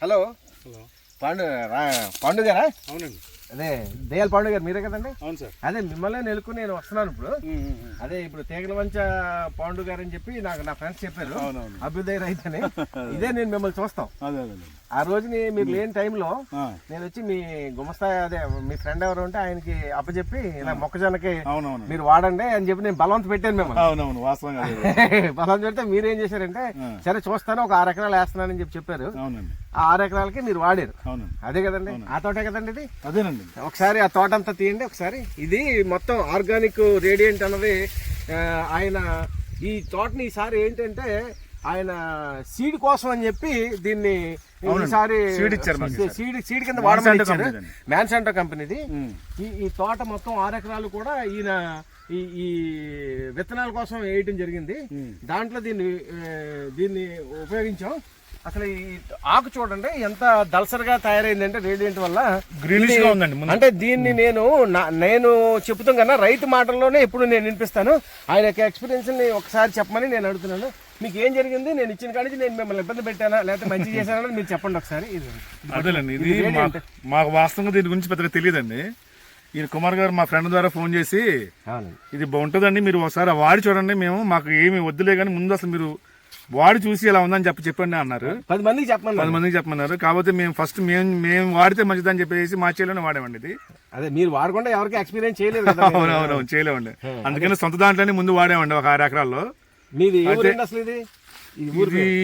Hello hello Pandu గారా? అవునండి. అదే దయాల్ పాండు గారు మీరే కదండి? అవును సార్. అదే మిమ్మల్ని నెలుకుని నేను వస్తున్నాను ఇప్పుడు. అదే ఇప్పుడు తీగలవంచ పాండు గారు అని చెప్పి నాకు నా ఫ్రెండ్స్ చెప్పారు, అభ్యుదయ రైతు అని. ఇదే నేను మిమ్మల్ని చూస్తాం. ఆ రోజుని మీరు లేని టైంలో నేను వచ్చి మీ గుమస్తా అదే మీ ఫ్రెండ్ ఎవరు ఉంటే ఆయనకి అప్పచెప్పి ఇలా మొక్కజొన్నకి మీరు వాడండి అని చెప్పి నేను బలవంత పెట్టాను మిమ్మల్ని. బలవంత పెడితే మీరేం చేశారంటే సరే చూస్తాను ఒక 6 ఎకరాలు వేస్తున్నానని చెప్పి చెప్పారు. ఆ 6 ఎకరాలకి మీరు వాడారు. అదే కదండి, ఆ తోటే కదండి ఇది? అదేనండి. ఒకసారి ఆ తోట అంతా తీయండి ఒకసారి. ఇది మొత్తం ఆర్గానిక్ రేడియంట్ అన్నది ఆయన ఈ తోటని ఈసారి ఏంటంటే ఆయన సీడ్ కోసం అని చెప్పి దీన్ని ఈసారి సీడ్ కింద వాడమని ఇచ్చారు. మ్యాన్సాంటో కంపెనీది. ఈ తోట మొత్తం 6 ఎకరాలు కూడా ఈయన ఈ విత్తనాల కోసం వేయటం జరిగింది. దాంట్లో దీన్ని ఉపయోగించాం. అసలు ఈ ఆకు చూడండి ఎంత దళసరిగా తయారైందంటే రేడియంట్ వల్ల గ్రీనిష్ గా ఉందండి. అంటే దీన్ని నేను చెప్తాం కన్నా రైతు మాటల్లోనే ఎప్పుడు నేను వినిపిస్తాను. ఆయన యొక్క ఎక్స్పీరియన్స్ ని ఒకసారి చెప్పమని నేను అడుగుతున్నాను. మీకు ఏం జరిగింది, నేను ఇచ్చిన కాడికి నేను మిమ్మల్ని ఇబ్బంది పెట్టానా లేకపోతే మంచి చేశానా మీరు చెప్పండి ఒకసారి. అదేనండి, ఇది మాకు వాస్తవంగా దీని గురించి పెద్దగా తెలియదండి. ఈయన కుమార్ గారు మా ఫ్రెండ్ ద్వారా ఫోన్ చేసి ఇది బాగుంటుందండి మీరు ఒకసారి వాడి చూడండి, మేము మాకు ఏమి వద్దులే కానీ ముందు అసలు మీరు వాడి చూసి ఎలా ఉందని చెప్పండి అన్నారు. 10 మందికి చెప్పమన్నారు. కాబట్టి మేము ఫస్ట్ మేము వాడితే మంచిదని చెప్పేసి మా చేలోనే వాడామండి ఇది. అదే మీరు వాడకుండా ఎవరికి ఎక్స్పీరియన్స్ చేయలేదు. అవునవును చేయలేమండి. అందుకని సొంత దాంట్లోనే ముందు వాడామండి ఒక 6 ఎకరాల్లో.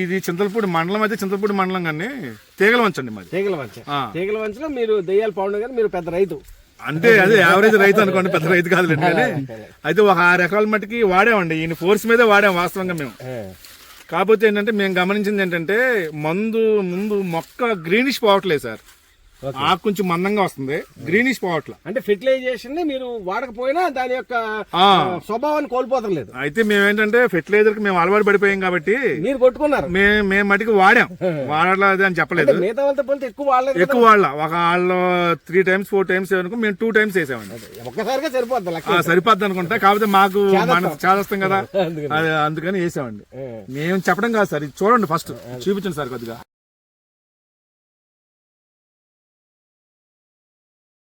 ఇది చింతలపూడి మండలం, అయితే చింతలపూడి మండలం కానీ తీగలవంచ అండి మాది. తీగలవంచలో మీరు దయ్యాల పౌండ్ గారు మీరు పెద్ద రైతు అంటే అదే యావరేజ్ రైతు అనుకోండి, పెద్ద రైతు కాదులేండి. కానీ అయితే ఒక 6 ఎకరాల మట్టికి వాడామండి. ఈయన ఫోర్స్ మీదే వాడాం వాస్తవంగా మేము. కాకపోతే ఏంటంటే మేము గమనించింది ఏంటంటే ముందు మొక్క గ్రీనిష్ పోవట్లేదు సార్. ఆకు కొంచెం మందంగా వస్తుంది, గ్రీనిష్ పోవట్లేదు. అంటే ఫెర్టిలైజేషన్ మీరు వాడకపోయినా దాని యొక్క స్వభావాన్ని కోల్పోతలేదు. అయితే మేమేంటంటే ఫెర్టిలైజర్ కి మేము అలవాటు పడిపోయాం కాబట్టి మీరు కొట్టుకున్నారు. మేము మటుకు వాడలేదు అని చెప్పలేదు. మిగతా వాళ్ళతో పోలితే ఎక్కువ వాడలేదు. ఎక్కువ వాడలా. ఒక వాళ్ళు 3 times 4 times అనుకో, మేము 2 times వేసామండి. ఒక్కసారిగా సరిపోద్ది అనుకుంటా. కాకపోతే మాకు చేస్తాం కదా, అందుకని వేసామండి. మేము చెప్పడం కాదు సార్, ఇది చూడండి ఫస్ట్ చూపించండి సార్ కొద్దిగా.